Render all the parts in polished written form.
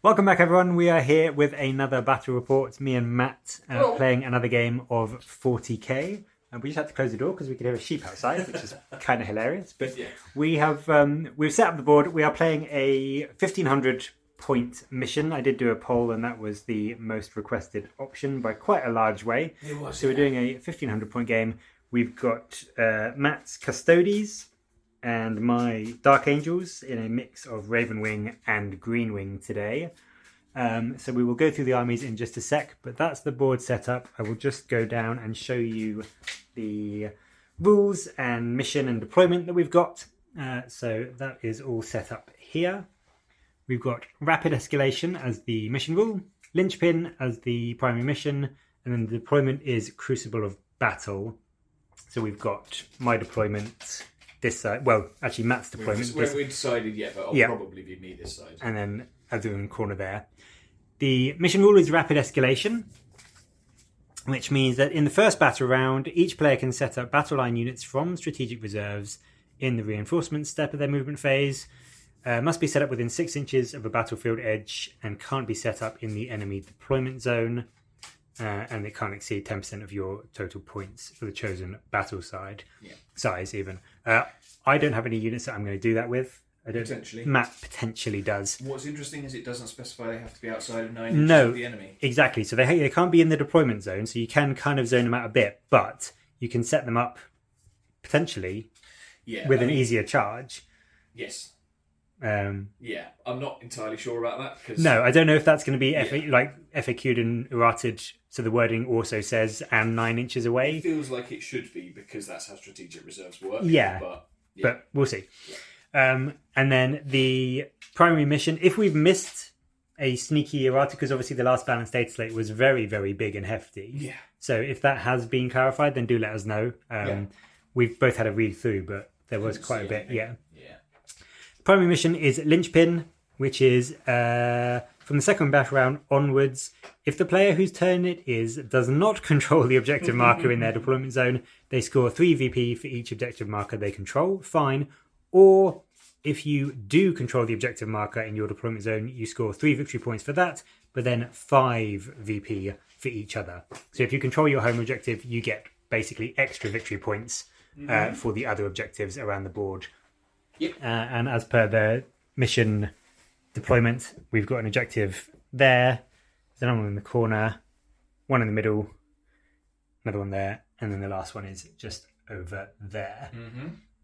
Welcome back, everyone. We are here with another battle report. Me and Matt playing another game of 40k. And we just had to close the door because we could hear a sheep outside, which is kind of hilarious. But we have we've set up the board. We are playing a 1500 point mission. I did do a poll, and that was the most requested option by quite a large way. It was, so we're doing a 1500 point game. We've got Matt's Custodes and my Dark Angels in a mix of Ravenwing and Greenwing today. So we will go through the armies in just a sec, but that's the board setup. I will just go down and show you the rules and mission and deployment that we've got. So that is all set up here. We've got Rapid Escalation as the mission rule, Linchpin as the primary mission, and then the deployment is Crucible of Battle. So we've got my deployment this side. Well, actually, Matt's deployment. We haven't decided yet, but I'll probably be me this side. And then other in the corner there. The mission rule is Rapid Escalation, which means that in the first battle round, each player can set up battle line units from strategic reserves in the reinforcement step of their movement phase. Must be set up within 6 inches of a battlefield edge and can't be set up in the enemy deployment zone. And it can't exceed 10% of your total points for the chosen battle size even. I don't have any units that I'm going to do that with. I don't. Potentially. Matt potentially does. What's interesting is it doesn't specify they have to be outside of 9 inches of the enemy. Exactly. So they can't be in the deployment zone, so you can kind of zone them out a bit, but you can set them up potentially with an easier charge. Yes. I'm not entirely sure about that. Cause no, I don't know if that's going to be FAQ'd and errated, so the wording also says and 9 inches away. It feels like it should be because that's how strategic reserves work. But we'll see. And then the primary mission, if we've missed a sneaky errata, because obviously the last balanced data slate was very, very big and hefty. Yeah. So if that has been clarified, then do let us know. We've both had a read through, but there was quite a bit. Yeah. Primary mission is Linchpin, which is from the second battle round onwards. If the player whose turn it is does not control the objective marker in their deployment zone, they score 3 VP for each objective marker they control. Fine. Or if you do control the objective marker in your deployment zone, you score 3 victory points for that, but then 5 VP for each other. So if you control your home objective, you get basically extra victory points for the other objectives around the board. Yep. And as per the mission deployment, we've got an objective there, there's another one in the corner, one in the middle, another one there, and then the last one is just over there.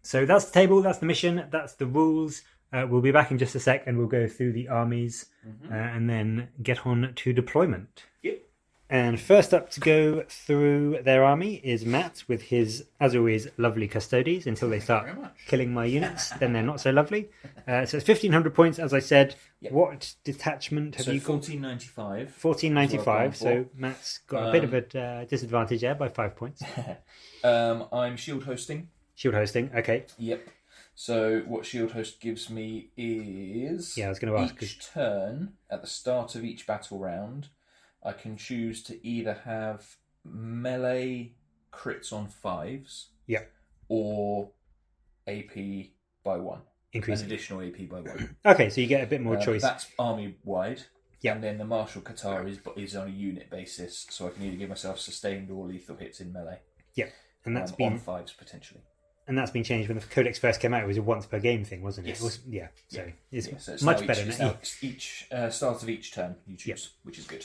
So that's the table, that's the mission, that's the rules. We'll be back in just a sec and we'll go through the armies and then get on to deployment. Yep. And first up to go through their army is Matt with his, as always, lovely Custodes until they start killing my units. Then they're not so lovely. So it's 1500 points, as I said. Yep. What detachment have you got? 1495. 1495. So Matt's got a bit of a disadvantage there by 5 points. I'm shield hosting. Shield hosting, okay. Yep. So what shield host gives me is I was going to ask. Each turn at the start of each battle round, I can choose to either have melee crits on 5s, or AP by 1. Increase an additional AP by 1. Okay, so you get a bit more choice. That's army wide. Yeah. And then the martial Qatar is on a unit basis, so I can either give myself sustained or lethal hits in melee. Yeah, and that's been on 5s potentially. And that's been changed when the Codex first came out. It was a once per game thing, wasn't it? Yes. So it's much better now. Each start of each turn you choose, which is good.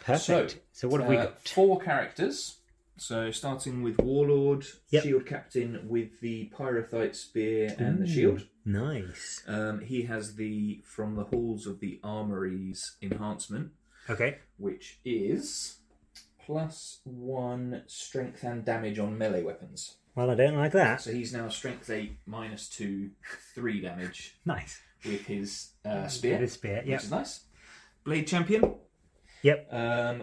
Perfect. So what have we got? 4 characters. So starting with Warlord, Shield Captain with the Pyrothite Spear and the Shield. Nice. He has the From the Halls of the Armories enhancement. Okay. Which is +1 strength and damage on melee weapons. Well, I don't like that. So he's now strength 8, -2, 3 damage. Nice. With his spear. With his spear, which is nice. Blade Champion. Yep.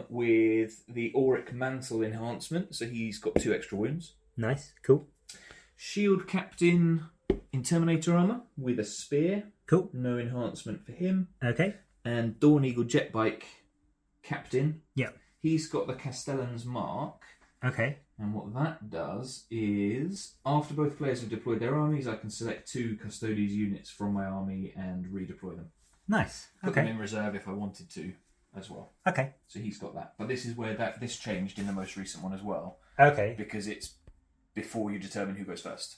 With the Auric Mantle enhancement, so he's got 2 extra wounds. Nice, cool. Shield Captain in Terminator armor with a spear. Cool. No enhancement for him. Okay. And Dawn Eagle Jetbike Captain. Yep. He's got the Castellan's Mark. Okay. And what that does is, after both players have deployed their armies, I can select 2 Custodes units from my army and redeploy them. Nice. Put Okay. them in reserve if I wanted to as well. Okay. So he's got that. But this is where this changed in the most recent one as well. Okay. Because it's before you determine who goes first.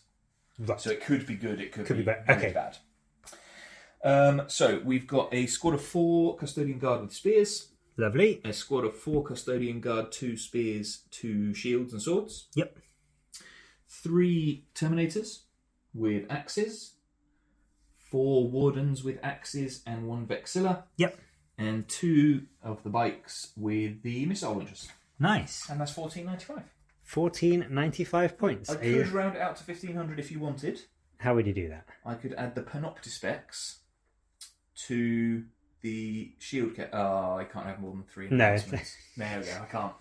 Right. So it could be good, it could be bad. very Okay. bad. So we've got a squad of 4 Custodian Guard with spears. Lovely. A squad of 4 Custodian Guard, 2 spears, 2 shields and swords. Yep. 3 Terminators with axes. 4 Wardens with axes and 1 Vexilla. Yep. And 2 of the bikes with the missile launchers. Nice. And that's 1495. 1495 points. I could round it out to 1500 if you wanted. How would you do that? I could add the Panoptispecs to the shield kit. Oh, I can't have more than 3 enhancements. There we go, I can't.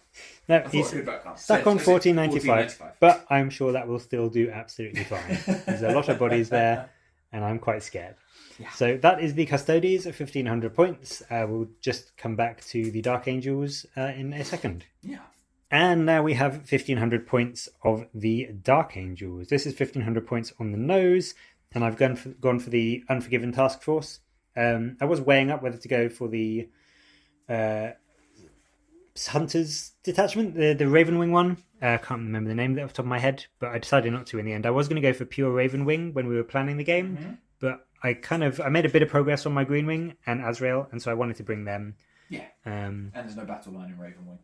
No, I he's thought I could, but I can't. stuck on 1495, 1495. but I'm sure that will still do absolutely fine. There's a lot of bodies there, and I'm quite scared. Yeah. So that is the Custodes at 1500 points. We'll just come back to the Dark Angels in a second. Yeah. And now we have 1500 points of the Dark Angels. This is 1500 points on the nose, and I've gone for the Unforgiven Task Force. I was weighing up whether to go for the Hunters Detachment, the Ravenwing one. I can't remember the name off the top of my head, but I decided not to in the end. I was going to go for pure Ravenwing when we were planning the game, but I made a bit of progress on my Greenwing and Azrael, and so I wanted to bring them. Yeah. And there's no battle line in Ravenwing.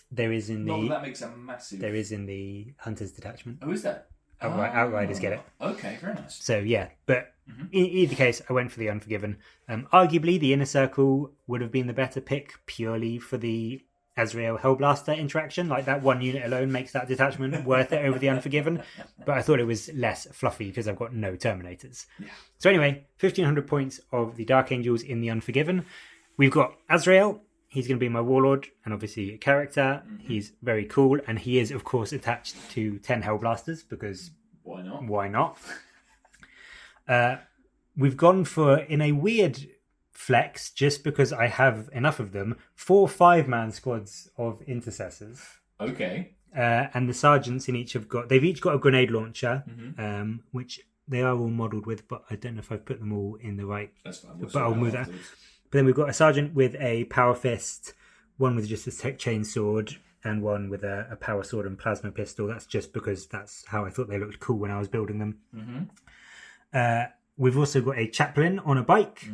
There is in Not that makes a massive. There is in the Hunters Detachment. Oh, is there? Outriders get it. Okay, very nice. So yeah, but in either case, I went for the Unforgiven. Arguably, the Inner Circle would have been the better pick purely for the Azrael Hellblaster interaction. Like that one unit alone makes that detachment worth it over the Unforgiven. But I thought it was less fluffy because I've got no Terminators. Yeah. So anyway, 1500 points of the Dark Angels in the Unforgiven. We've got Azrael. He's going to be my Warlord and obviously a character. He's very cool, and he is, of course, attached to 10 Hellblasters because why not? Why not? We've gone for, in a weird flex, just because I have enough of them, 4 5-man squads of intercessors. Okay. And the sergeants in each they've each got a grenade launcher, which they are all modelled with, but I don't know if I've put them all in the right. That's fine. But I'll move that. But then we've got a sergeant with a power fist, one with just a chain sword, and one with a power sword and plasma pistol. That's just because that's how I thought they looked cool when I was building them. We've also got a chaplain on a bike,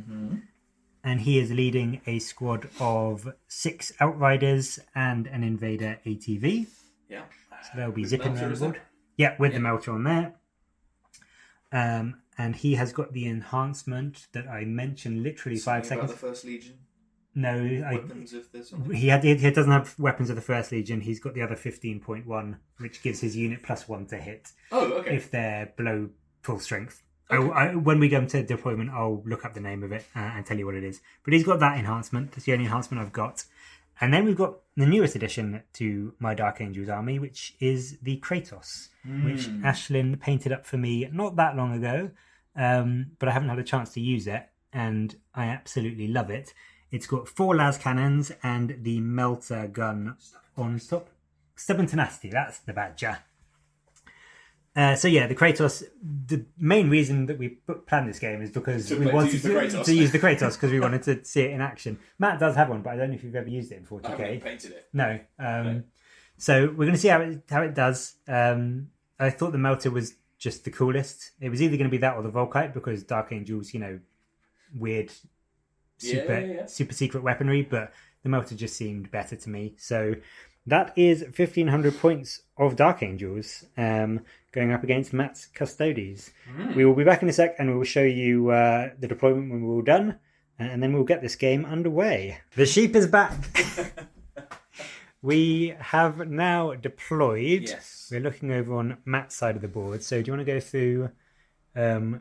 and he is leading a squad of 6 outriders and an invader ATV. Yeah. So they'll be zipping around the board. Yeah, with the melter on there. And he has got the enhancement that I mentioned literally 5 seconds. About the First Legion? No, Weapons if there's something? he doesn't have weapons of the First Legion. He's got the other 15.1, which gives his unit +1 to hit. Oh, okay. If they're below full strength. Okay. When we go into deployment, I'll look up the name of it and tell you what it is. But he's got that enhancement. That's the only enhancement I've got. And then we've got the newest addition to my Dark Angels army, which is the Kratos, which Ashlyn painted up for me not that long ago, but I haven't had a chance to use it, and I absolutely love it. It's got 4 las cannons and the melter gun on top. Stubborn tenacity, that's the badger. So yeah, the Kratos, the main reason that we planned this game is because we wanted to use the Kratos because we wanted to see it in action. Matt does have one, but I don't know if you've ever used it in 40k. I haven't painted it. No. So we're going to see how it does. I thought the melter was just the coolest. It was either going to be that or the Volkite because Dark Angels, weird, super secret weaponry, but the melter just seemed better to me. So that is 1500 points of Dark Angels going up against Matt's Custodes. We will be back in a sec and we will show you the deployment when we're all done, and then we'll get this game underway. The sheep is back. We have now deployed. Yes. We're looking over on Matt's side of the board. So do you want to go through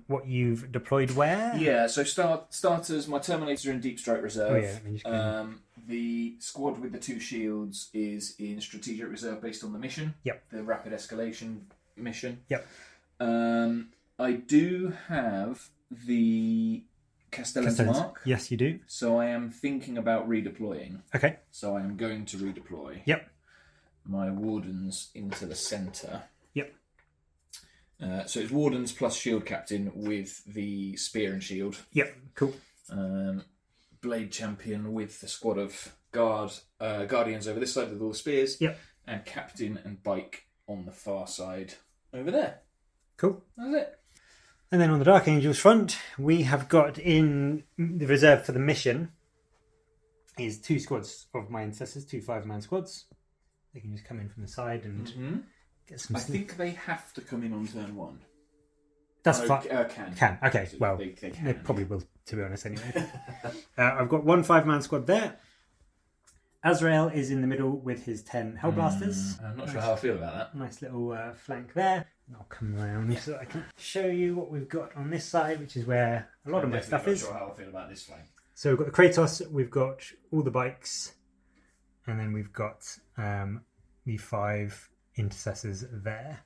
what you've deployed where? Yeah, so starters, my Terminators are in Deep Strike Reserve. Oh, yeah. Let me just go. The squad with the 2 shields is in Strategic Reserve based on the mission. Yep. The Rapid Escalation mission. Yep. I do have the Castellan's Mark. Yes, you do. So I am thinking about redeploying. Okay. So I am going to redeploy. Yep. My Wardens into the centre. Yep. So it's Wardens plus Shield Captain with the Spear and Shield. Yep. Cool. Blade Champion with the squad of Guardians over this side with all the spears. Yep. And Captain and Bike on the far side over there. Cool. That's it. And then on the Dark Angels front, we have got in the reserve for the mission is 2 squads of my Intercessors, 2 5-man squads. They can just come in from the side and get some... I think they have to come in on turn 1. That's fine. Can. Okay, So well, they can, they probably will, to be honest, anyway. I've got 1 5-man squad there. Azrael is in the middle with his 10 Hellblasters. I'm not sure how I feel about that. Nice little flank there. And I'll come around so I can show you what we've got on this side, which is where a lot of my stuff is. I'm not sure how I feel about this flank. So we've got the Kratos, we've got all the bikes, and then we've got the 5 Intercessors there.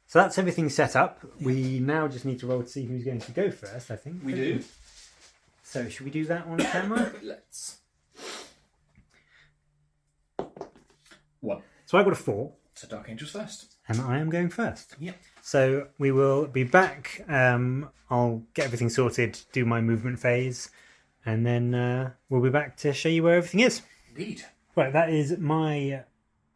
So that's everything set up. We now just need to roll to see who's going to go first, I think. We do. So should we do that on camera? Let's. 1. So I got a 4. So Dark Angels first. And I am going first. Yep. So we will be back. I'll get everything sorted, do my movement phase, and then we'll be back to show you where everything is. Indeed. Right, that is my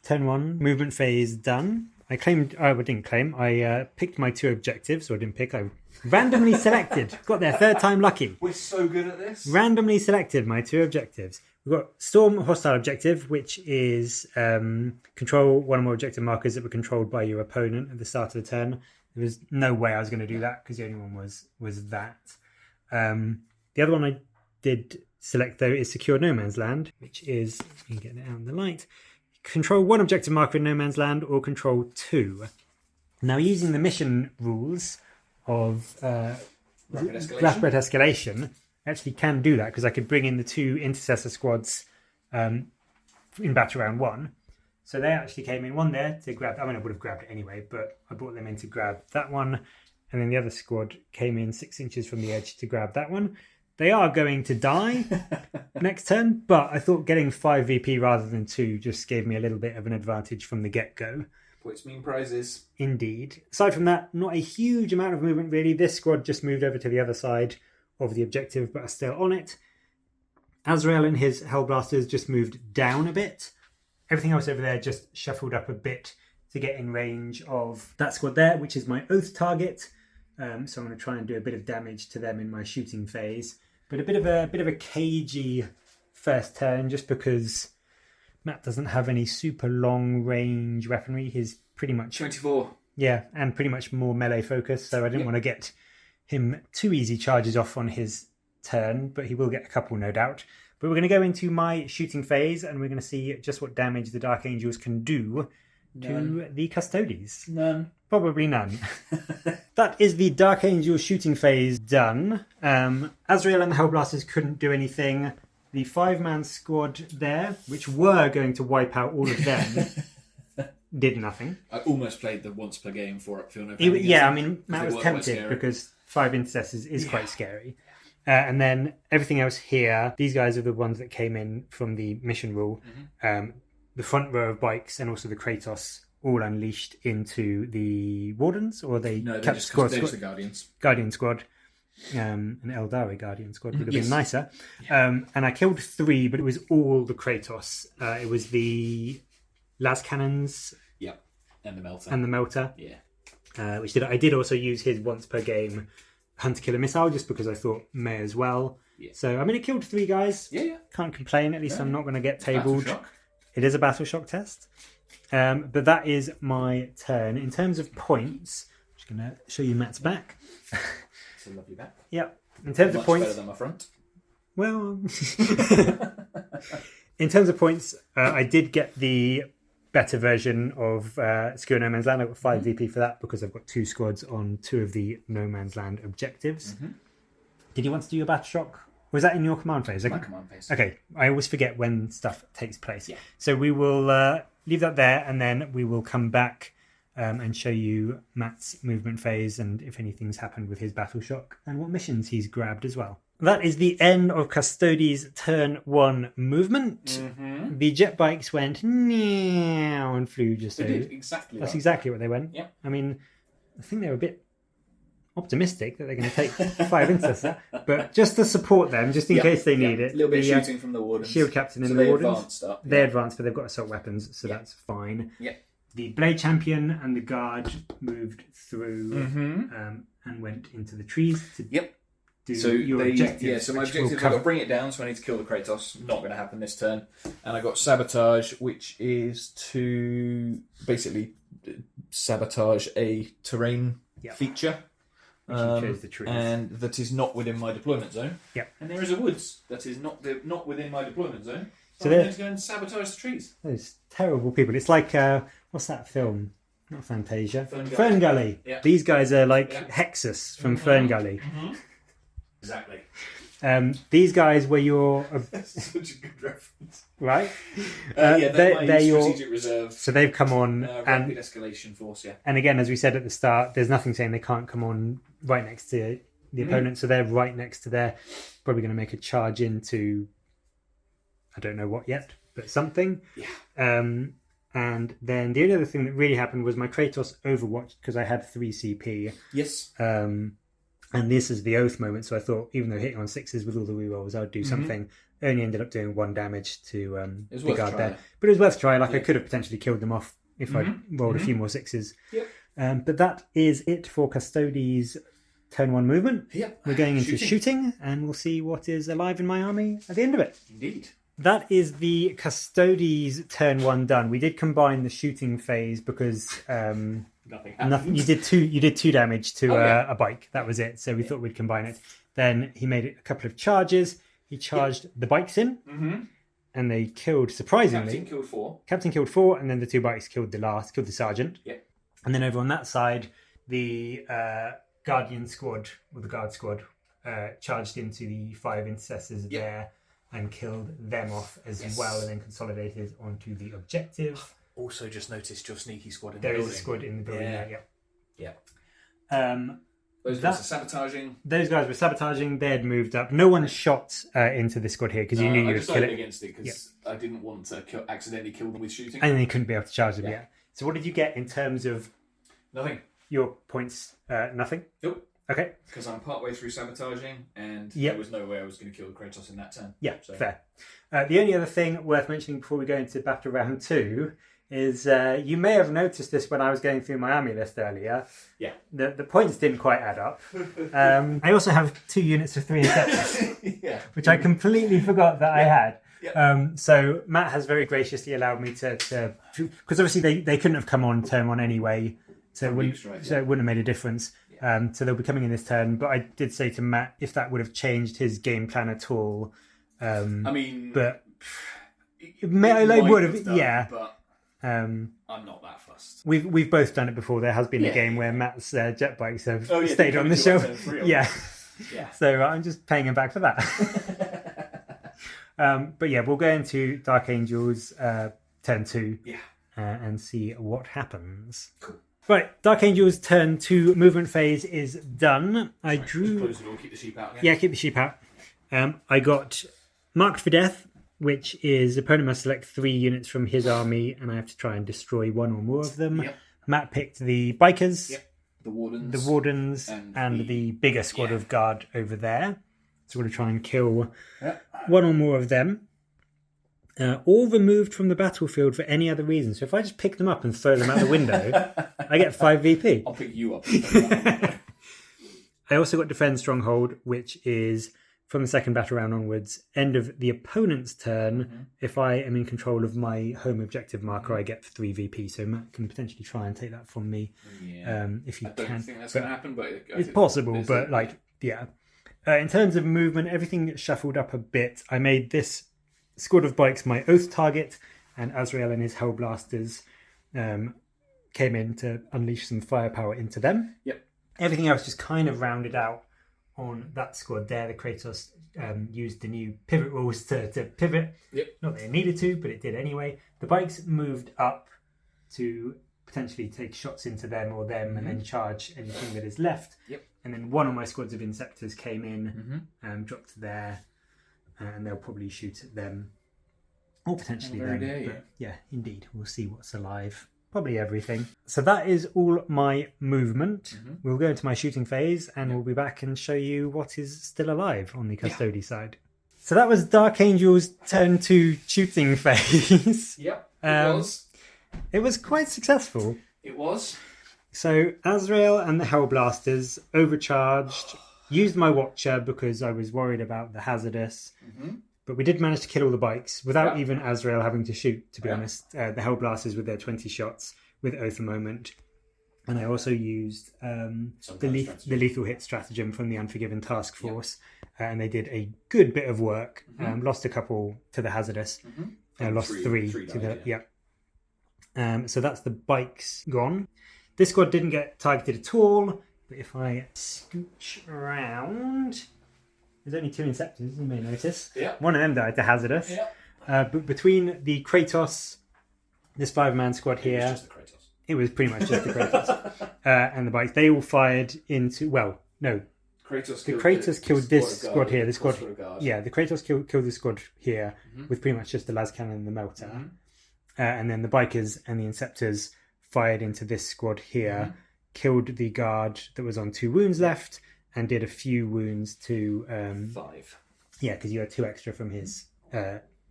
turn 1 movement phase done. I didn't claim. I picked my 2 objectives, or I didn't pick. I randomly selected. Got there, 3rd time lucky. We're so good at this. Randomly selected my 2 objectives. We've got Storm Hostile Objective, which is control 1 or more objective markers that were controlled by your opponent at the start of the turn. There was no way I was going to do that because the only one was that. The other one I did select, though, is Secure No Man's Land, which is, you can get it out in the light, control 1 objective marker in No Man's Land or control 2. Now, using the mission rules of Rapid Escalation, I actually can do that because I could bring in the 2 Intercessor squads in Battle Round 1. So they actually came in, one there to grab, I mean I would have grabbed it anyway, but I brought them in to grab that one, and then the other squad came in 6 inches from the edge to grab that one. They are going to die next turn, but I thought getting 5 VP rather than 2 just gave me a little bit of an advantage from the get-go. Points mean prizes. Indeed. Aside from that, not a huge amount of movement really. This squad just moved over to the other side of the objective, but are still on it. Azrael and his Hellblasters just moved down a bit. Everything else over there just shuffled up a bit to get in range of that squad there, which is my Oath target. So I'm going to try and do a bit of damage to them in my shooting phase. But a bit of a cagey first turn, just because Matt doesn't have any super long range weaponry. He's pretty much 24. Yeah, and pretty much more melee focused. So I didn't want to get him too easy charges off on his turn, but he will get a couple, no doubt. But we're going to go into my shooting phase, and we're going to see just what damage the Dark Angels can do to the Custodes. None. Probably none. That is the Dark Angel shooting phase done. Azrael and the Hellblasters couldn't do anything. The 5-man squad there, which were going to wipe out all of them, did nothing. I almost played the once per game for it. Yeah, I mean, Matt was tempted because 5 Intercessors is quite scary. And then everything else here, these guys are the ones that came in from the mission rule. The front row of bikes and also the Kratos all unleashed into the Wardens, or they kept the Guardians. Guardian squad. An Eldari Guardian squad would have been nicer. And I killed 3, but it was all the Kratos. It was the las cannons. Yeah, and the melter. And the melter. Yeah. Which I did also use his once per game hunter killer missile, just because I thought may as well. Yeah. So I mean, it killed 3 guys. Yeah. Can't complain. At least I'm not going to get tabled. Battle shock. It is a battle shock test. But that is my turn. In terms of points, I'm just going to show you Matt's back. It's a lovely back. Yep. In terms of points, better than my front. Well, in terms of points, I did get the better version of Secure No Man's Land. I got 5 VP for that because I've got 2 squads on 2 of the No Man's Land objectives. Did you want to do your battle shock? Was that in your command phase? My command phase. Okay, I always forget when stuff takes place. Yeah. So we will leave that there, and then we will come back and show you Matt's movement phase and if anything's happened with his battle shock and what missions he's grabbed as well. That is the end of Custodes' turn 1 movement. The jet bikes went and flew just They over. did exactly. That's exactly what they went. Yep. I mean, I think they were a bit optimistic that they're going to take 5 intercessor, but just to support them, just in case they need it. A little bit of shooting from the Wardens. Shield Captain and the Wardens. They advanced, but they've got assault weapons, so that's fine. Yeah. The Blade Champion and the Guard moved through and went into the trees to do your objective. Yeah, so my objective is I've got to bring it down, so I need to kill the Kratos. Not going to happen this turn. And I got Sabotage, which is to basically sabotage a terrain feature. And that is not within my deployment zone. Yep. And there is a woods that is not within my deployment zone. So I'm going to go and sabotage the trees. Those terrible people. It's like, what's that film? Not Fantasia. Fern Gully. Yeah. These guys are like Hexus from Fern Gully. Exactly. These guys were your... That's such a good reference. Right? They're your strategic reserve. So they've come on... rapid escalation force, And again, as we said at the start, there's nothing saying they can't come on right next to the opponent. So they're right next to there. Probably going to make a charge into... I don't know what yet, but something. Yeah. And then the only other thing that really happened was my Kratos overwatched because I had 3 CP. Yes. And this is the oath moment, so I thought, even though hitting on 6s with all the rerolls, I would do something. Only ended up doing 1 damage to the guard there. But it was worth trying. I could have potentially killed them off if I rolled a few more 6s. Yep. But that is it for Custodes' turn 1 movement. Yep. We're going into shooting, and we'll see what is alive in my army at the end of it. Indeed. That is the Custodes turn 1 done. We did combine the shooting phase because nothing happened. You did 2 damage to a bike. That was it. So we thought we'd combine it. Then he made a couple of charges. He charged the bikes in, and they killed surprisingly. Captain killed 4, and then the 2 bikes killed the sergeant. Yeah. And then over on that side, the Guardian squad or the Guard squad charged into the 5 intercessors there. And killed them off as well, and then consolidated onto the objective. Also, just noticed your sneaky squad in the building. There is a squad in the building. Yeah. Those guys were sabotaging. Those guys were sabotaging. They had moved up. No one shot into the squad here because you knew you would kill it. Against it because I didn't want to accidentally kill them with shooting. And they couldn't be able to charge them yet. So what did you get in terms of nothing? Your points? Nothing. Nope. Okay. Because I'm partway through sabotaging, and there was no way I was going to kill Kratos in that turn. Yeah, fair. The only other thing worth mentioning before we go into battle round 2 is you may have noticed this when I was going through my army list earlier. Yeah. The points didn't quite add up. I also have 2 units of 3 Adeptus, which I completely forgot that I had. Yeah. So Matt has very graciously allowed me to because obviously they couldn't have come on turn 1 anyway, so it wouldn't have made a difference. So they'll be coming in this turn, but I did say to Matt if that would have changed his game plan at all. I mean, but it would have, But I'm not that fussed. We've both done it before. There has been a game where Matt's jet bikes have stayed on the shelf. Yeah. So I'm just paying him back for that. But yeah, we'll go into Dark Angels turn 2 and see what happens. Cool. Right, Dark Angels turn 2 movement phase is done. I drew... Close the door, keep the sheep out. Yeah, keep the sheep out. I got Marked for Death, which is opponent must select 3 units from his army, and I have to try and destroy 1 or more of them. Yep. Matt picked the Bikers, the Wardens, and the bigger squad of Guard over there. So we're going to try and kill 1 or more of them. All removed from the battlefield for any other reason. So if I just pick them up and throw them out the window, I get 5 VP. I'll pick you up. I also got Defend Stronghold, which is from the second battle round onwards, end of the opponent's turn. If I am in control of my home objective marker, I get 3 VP. So Matt can potentially try and take that from me if you can. I don't think that's going to happen, but it's possible. But in terms of movement, everything shuffled up a bit. I made this squad of bikes my oath target, and Azrael and his Hellblasters came in to unleash some firepower into them. Yep. Everything else just kind of rounded out on that squad there. The Kratos used the new pivot rules to pivot. Yep. Not that it needed to, but it did anyway. The bikes moved up to potentially take shots into them or them and then charge anything that is left. Yep. And then 1 of my squads of Inceptors came in, dropped there, and they'll probably shoot at them or potentially them. Yeah, indeed. We'll see what's alive probably everything. So that is all my movement. We'll go into my shooting phase and we'll be back and show you what is still alive on the Custodes side. So that was Dark Angel's turn 2 shooting phase. Yep, it was. It was quite successful. It was. So Azrael and the Hellblasters overcharged, used my Watcher because I was worried about the Hazardous. But we did manage to kill all the bikes without even Azrael having to shoot, to be honest. The Hellblasters with their 20 shots with Oath a Moment. And I also used the lethal hit stratagem from the Unforgiven Task Force. And they did a good bit of work. Lost a couple to the Hazardous. Lost three to the... so that's the bikes gone. This squad didn't get targeted at all. But if I scooch around... There's only 2 Inceptors, you may notice. One of them died to Hazardous. But between the Kratos, this 5-man squad here... It was pretty much just the Kratos. And the bikes, they all fired into... Well, no. Kratos killed this squad here. The Kratos killed the squad here with pretty much just the las cannon and the melter. And then the bikers and the Inceptors fired into this squad here, killed the guard that was on 2 wounds left, and did a few wounds to... 5. Yeah, because you had 2 extra from his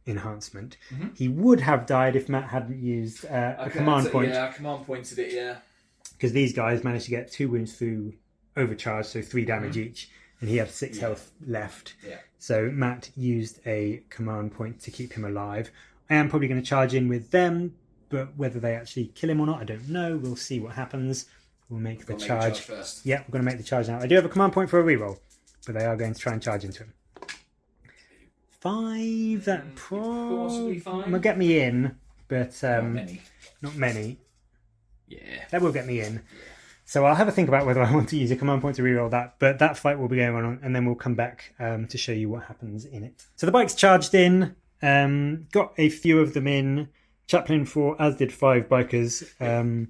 enhancement. He would have died if Matt hadn't used a command point. Yeah, I command pointed it, Because these guys managed to get 2 wounds through overcharge, so 3 damage each, and he had 6 health left. So Matt used a command point to keep him alive. I am probably going to charge in with them, but whether they actually kill him or not, I don't know. We'll see what happens. We'll make the charge first. Yeah, we're going to make the charge now. I do have a command point for a reroll, but they are going to try and charge into him. 5, that possibly fine. Will get me in, but not many. Yeah, that will get me in. So I'll have a think about whether I want to use a command point to reroll that, but that fight will be going on, and then we'll come back to show you what happens in it. So the bikes charged in, got a few of them in. Chaplain 4, as did 5 bikers.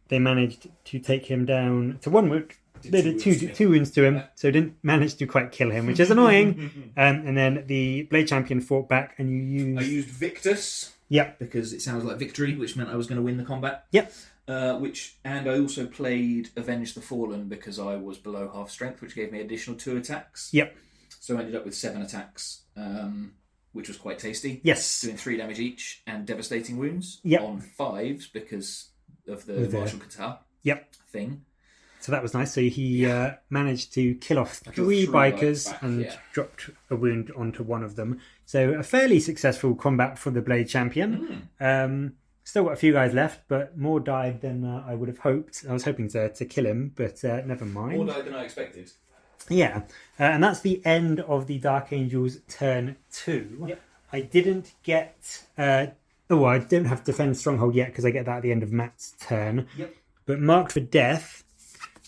They managed to take him down to 1 wound. They did two wounds to him, so didn't manage to quite kill him, which is annoying. And then the Blade Champion fought back, and I used Victus. Yep. Because it sounds like victory, which meant I was going to win the combat. Yep. And I also played Avenge the Fallen because I was below half strength, which gave me additional 2 attacks. Yep. So I ended up with 7 attacks, which was quite tasty. Yes. Doing 3 damage each and devastating wounds. Yep. On 5s because of the martial kata thing. So that was nice. So he managed to kill off 3 bikers and dropped a wound onto one of them. So a fairly successful combat for the Blade Champion. Still got a few guys left, but more died than I would have hoped. I was hoping to kill him, but never mind. More died than I expected. Yeah, and that's the end of the Dark Angels turn 2. Yep. I didn't get... I don't have Defend Stronghold yet because I get that at the end of Matt's turn. Yep. But Marked for Death,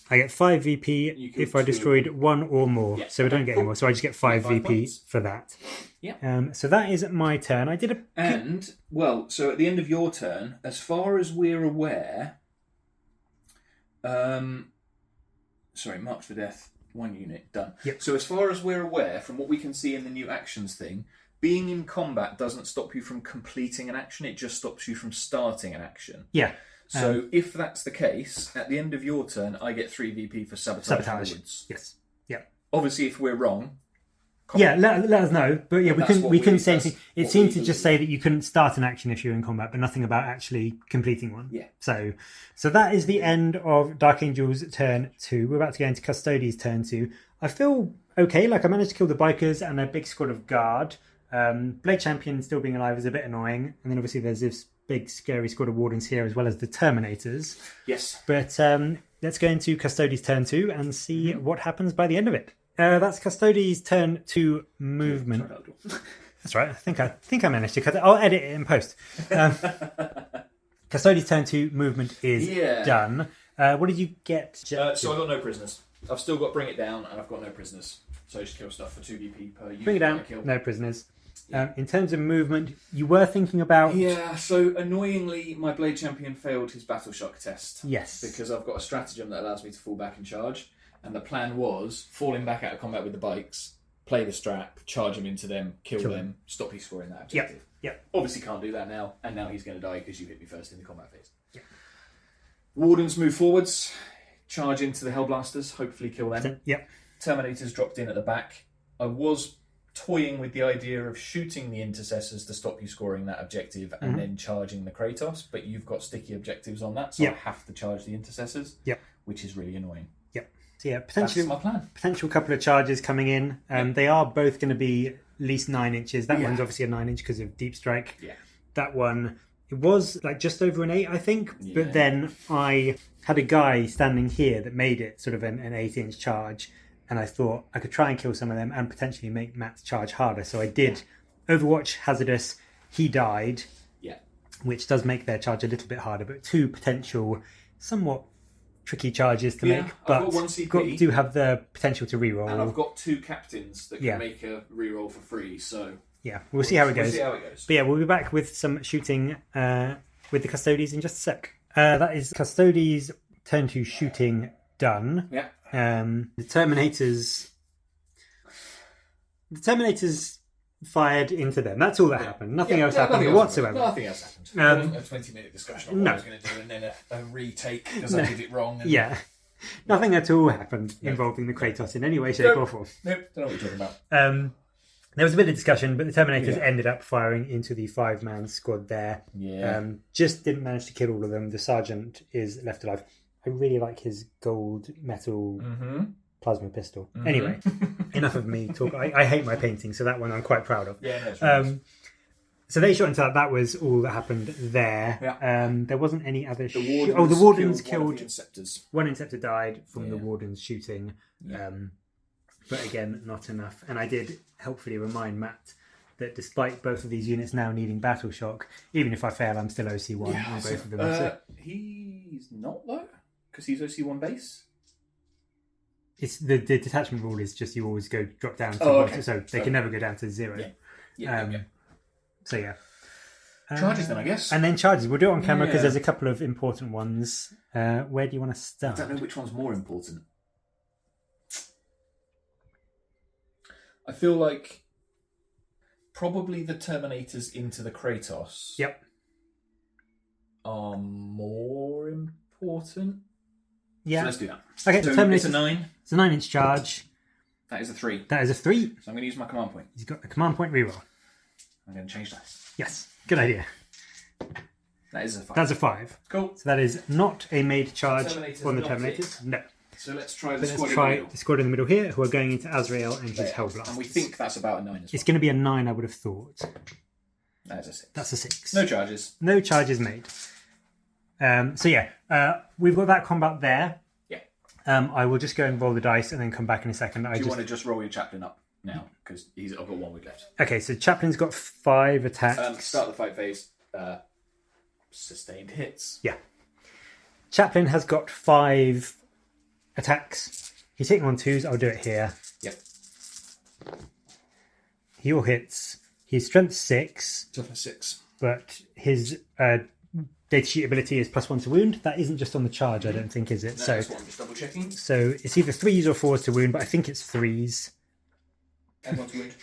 I get 5 VP if I destroyed 1 or more. Yep. So I don't get any more. So I just get 5 VP points for that. Yeah. So that is my turn. I did so at the end of your turn, as far as we're aware... Marked for Death, 1 unit, done. Yep. So as far as we're aware, from what we can see in the new actions thing, being in combat doesn't stop you from completing an action, it just stops you from starting an action. Yeah. So if that's the case, at the end of your turn, I get 3 VP for sabotage. Yes. Yeah. Obviously, if we're wrong... let us know. But yeah, we couldn't say anything. It seemed to just say that you couldn't start an action if you're in combat, but nothing about actually completing one. Yeah. So that is the end of Dark Angel's turn 2. We're about to go into Custodes' turn 2. I feel okay. Like I managed to kill the bikers and a big squad of guard. Blade Champion still being alive is a bit annoying, and then obviously there's this big scary squad of wardens here as well as the Terminators. Yes. But let's go into Custodes' turn 2 and see what happens by the end of it. That's Custodes' turn 2 movement. That's right. I think I managed to cut it. I'll edit it in post. Custodes' turn 2 movement is done. What did you get? So I got no prisoners. I've still got Bring It Down, and I've got no prisoners. So I just kill stuff for 2 VP per unit. Bring It Down, no prisoners. In terms of movement, you were thinking about... Yeah, so annoyingly, my Blade Champion failed his Battle Shock test. Yes. Because I've got a stratagem that allows me to fall back and charge. And the plan was falling back out of combat with the bikes, play the strap, charge him into them, kill them, stop you scoring that objective. Yep. Obviously can't do that now, and now he's going to die because you hit me first in the combat phase. Yep. Wardens move forwards, charge into the Hellblasters, hopefully kill them. Yep. Terminators dropped in at the back. I was toying with the idea of shooting the Intercessors to stop you scoring that objective and then charging the Kratos, but you've got sticky objectives on that, so I have to charge the Intercessors, which is really annoying. So yeah, potentially, that's my plan. Potential couple of charges coming in. They are both going to be at least 9 inches. That one's obviously a 9 inch because of deep strike. Yeah. That one, it was like just over an 8, I think. Yeah. But then I had a guy standing here that made it sort of an 8-inch charge, and I thought I could try and kill some of them and potentially make Matt's charge harder. So I did Overwatch, Hazardous. He died, which does make their charge a little bit harder. But 2 potential, somewhat tricky charges to make, but I've got 1 CP, do have the potential to reroll. And I've got 2 captains that can make a reroll for free, so we'll see how it goes. But yeah, we'll be back with some shooting with the Custodes in just a sec. That is Custodes' turn to shooting done. Yeah. The Terminators fired into them. That's all that happened. Nothing else happened whatsoever. Nothing else happened. It wasn't a 20-minute discussion on what I was going to do and then a retake because I did it wrong. And... Nothing at all happened involving the Kratos in any way, shape or form. Nope, don't know what you're talking about. There was a bit of discussion, but the Terminators ended up firing into the 5-man squad there. Yeah. Just didn't manage to kill all of them. The Sergeant is left alive. I really like his gold metal plasma pistol. Anyway, enough of me talk. I hate my painting, so that one I'm quite proud of. Yeah, no, nice. So they shot into that. That was all that happened there. Yeah. There wasn't any other... The Wardens killed... the Inceptors. One Inceptor died from the Wardens shooting. Yeah. But again, not enough. And I did helpfully remind Matt that despite both of these units now needing Battle Shock, even if I fail, I'm still OC1 on both of them. He's not, though, because he's OC1 base. It's the detachment rule is just you always drop down to 1, so they can never go down to 0. So yeah. Charges then, I guess. And then charges. We'll do it on camera because there's a couple of important ones. Where do you want to start? I don't know which one's more important. I feel like probably the Terminators into the Kratos are more important. Yeah. So let's do that. Okay, so Terminators, it's a 9. It's a 9-inch charge. That is a 3. That is a 3. So I'm going to use my command point. He's got a command point reroll. I'm going to change that. Yes, good idea. That is a 5. That's a 5. Cool. So that is not a made charge on the Terminators. No. So let's try the squad the squad in the middle here, who are going into Azrael and his Hellblasters. And we think that's about a 9 as well. It's going to be a 9, I would have thought. That is a 6. That's a 6. No charges. No charges made. We've got that combat there. Yeah. I will just go and roll the dice and then come back in a second. Do you want to just roll your chaplain up now? Because I've got 1 week left. Okay, so Chaplain's got 5 attacks. Start the fight phase. Sustained hits. Yeah. Chaplain has got 5 attacks. He's hitting on 2s. I'll do it here. Yep. He all hits. He's strength 6. Toughness 6. But his data sheet ability is +1 to wound. That isn't just on the charge, I don't think, is it? No, that's what I'm just double checking. So it's either 3s or 4s to wound, but I think it's 3s. And 1 to wound.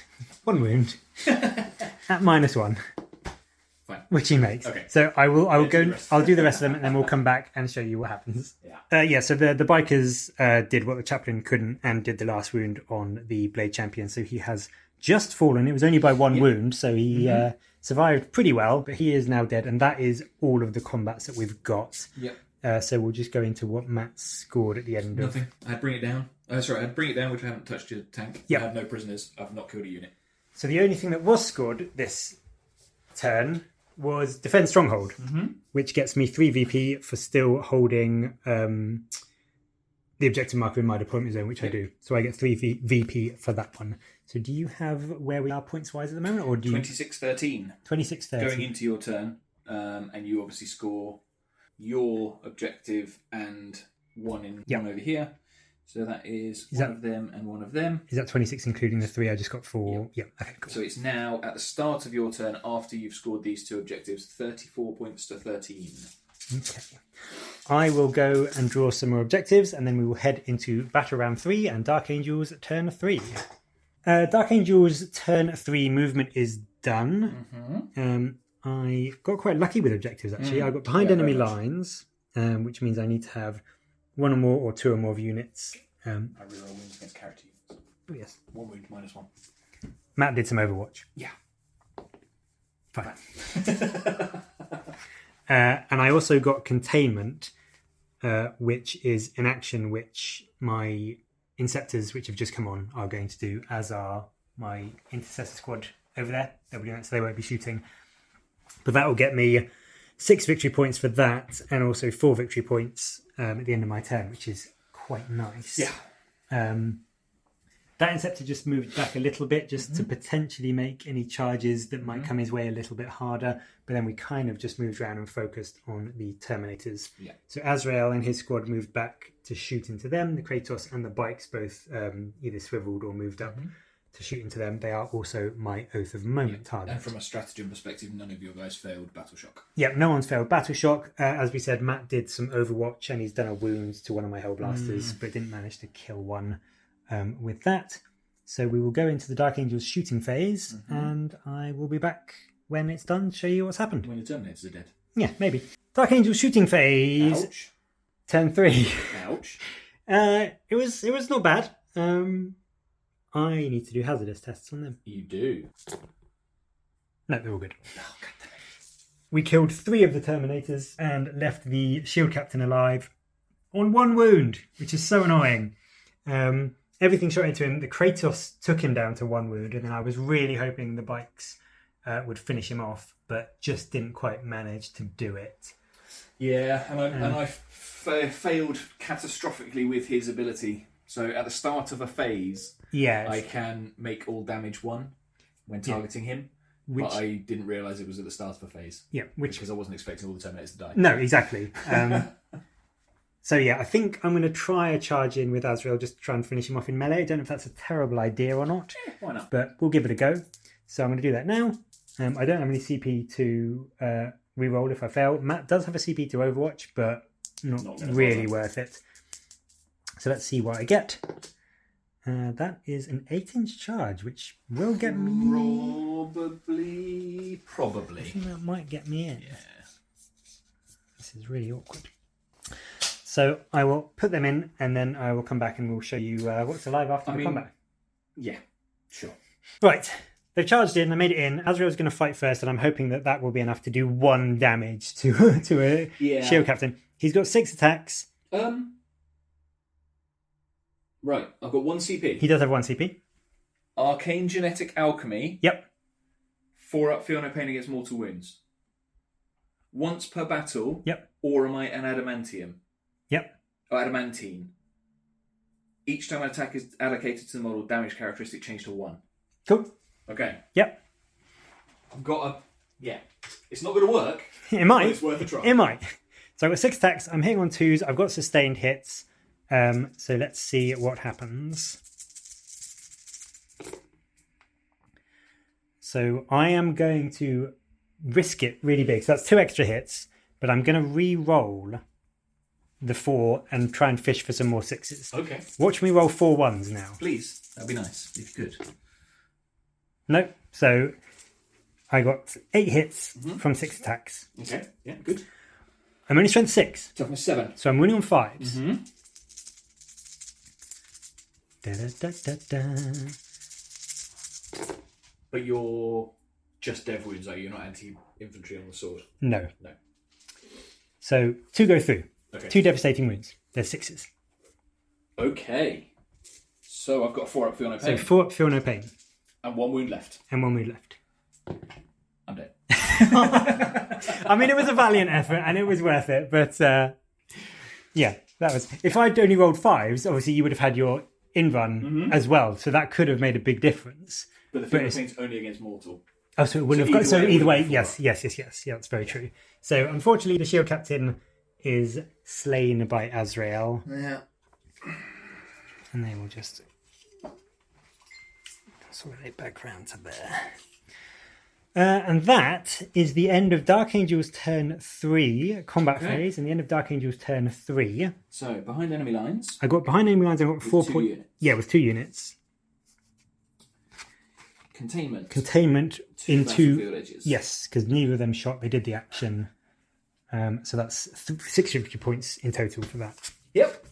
1 wound. At -1. Fine. Which he makes. Okay. So I'll go. I'll do the rest of them, and then we'll come back and show you what happens. Yeah. So the bikers did what the chaplain couldn't, and did the last wound on the Blade Champion. So he has just fallen. It was only by 1 wound, so he survived pretty well. But he is now dead, and that is all of the combats that we've got. Yep. So we'll just go into what Matt scored at the end. Nothing. I'd bring it down. I'd bring it down, which I haven't touched your tank. Yep. I have no prisoners. I've not killed a unit. So the only thing that was scored this turn was Defend Stronghold, which gets me 3 VP for still holding the objective marker in my deployment zone, which I do. So I get 3 VP for that one. So do you have where we are points-wise at the moment? Or do you... 26-13. 26-13. Going into your turn, and you obviously score your objective and 1 over here. So that is one of them and 1 of them. Is that 26 including the 3 I just got for... Yeah. Okay, cool. So it's now at the start of your turn after you've scored these 2 objectives, 34 points to 13. Okay. I will go and draw some more objectives and then we will head into Battle Round 3 and Dark Angels turn 3. Dark Angel's turn 3 movement is done. I got quite lucky with objectives, actually. I got behind enemy lines, which means I need to have 1 or more or 2 or more of units. I reroll wounds against character units. Oh, yes. 1 wound, -1. Matt did some Overwatch. Yeah. Fine. And I also got Containment, which is an action which my Inceptors, which have just come on, are going to do, as are my Intercessor squad over there. They'll be doing it, so they won't be shooting. But that will get me 6 victory points for that, and also 4 victory points at the end of my turn, which is quite nice. Yeah. That Inceptor just moved back a little bit, just to potentially make any charges that might come his way a little bit harder. But then we kind of just moved around and focused on the Terminators. Yeah. So Azrael and his squad moved back to shoot into them. The Kratos and the bikes both either swiveled or moved up to shoot into them. They are also my Oath of Moment targets. And from a stratagem perspective, none of your guys failed Battle Shock. Yeah, no one's failed Battle Shock. As we said, Matt did some Overwatch and he's done a wound to one of my Hellblasters, but didn't manage to kill one with that. So we will go into the Dark Angel's shooting phase, and I will be back when it's done to show you what's happened. When the Terminators are dead. Yeah, maybe. Dark Angel's shooting phase. Ouch. Turn 3. Ouch. It was not bad. I need to do hazardous tests on them. You do. No, they're all good. Oh, God damn it. We killed 3 of the Terminators and left the shield captain alive on 1 wound, which is so annoying. Everything shot into him. The Kratos took him down to 1 wound, and then I was really hoping the bikes would finish him off, but just didn't quite manage to do it. Yeah, and I failed catastrophically with his ability. So at the start of a phase, I can make all damage 1 when targeting him, but I didn't realise it was at the start of a phase. Yeah, because I wasn't expecting all the Terminators to die. No, exactly. So yeah, I think I'm going to try a charge in with Azrael just to try and finish him off in melee. I don't know if that's a terrible idea or not. Why not? But we'll give it a go. So I'm going to do that now. I don't have any CP to reroll if I fail. Matt does have a CP to Overwatch, but not really worth it. So let's see what I get. That is an 8-inch charge, which will get me... Probably. I think that might get me in. Yeah. This is really awkward. So I will put them in, and then I will come back and we'll show you what's alive after the combat. Yeah, sure. Right, they've charged in, I made it in. Azrael's going to fight first, and I'm hoping that that will be enough to do 1 damage to a shield captain. He's got 6 attacks. Right, I've got 1 CP. He does have 1 CP. Arcane Genetic Alchemy. Yep. 4 up, feel no pain against mortal wounds. Once per battle. Yep. Oromite and Adamantium. Yep. Or Adamantine. Each time an attack is allocated to the model, damage characteristic change to 1. Cool. Okay. Yep. I've got a... Yeah. It's not going to work. It might. But it's worth a try. It might. So I've got 6 attacks. I'm hitting on 2s. I've got sustained hits. So let's see what happens. So I am going to risk it really big. So that's 2 extra hits. But I'm going to re-roll the 4 and try and fish for some more 6s. Okay. Watch me roll 4 1s now. Please. That'd be nice, if you could. No. So I got 8 hits from 6 attacks. Okay. Yeah, good. I'm only strength 6. Toughness 7. So I'm winning on 5s. Da, da, da, da, da. But you're just dev wounds, are you? You're not anti-infantry on the sword? No. No. So 2 go through. Okay. 2 devastating wounds. They're 6s. Okay. So I've got 4 up, feel no pain. So 4 up, feel no pain. And 1 wound left. And 1 wound left. I'm dead. I mean, it was a valiant effort and it was worth it. But yeah, that was... If I'd only rolled 5s, obviously you would have had your in-run as well. So that could have made a big difference. But the feel no pain's only against mortal. Oh, so it wouldn't have got... So either way, yes. Yeah, that's very true. So unfortunately, the shield captain is slain by Azrael. Yeah. And they will just consolidate back round to there. And that is the end of Dark Angel's turn 3 combat phase, and the end of Dark Angel's turn 3. So behind enemy lines. I got behind enemy lines. I got 4 points. Units. Yeah, with 2 units. containment. Containment Two into battlefield edges. yes, because neither of them shot. They did the action. So that's 6 victory points in total for that. Yep.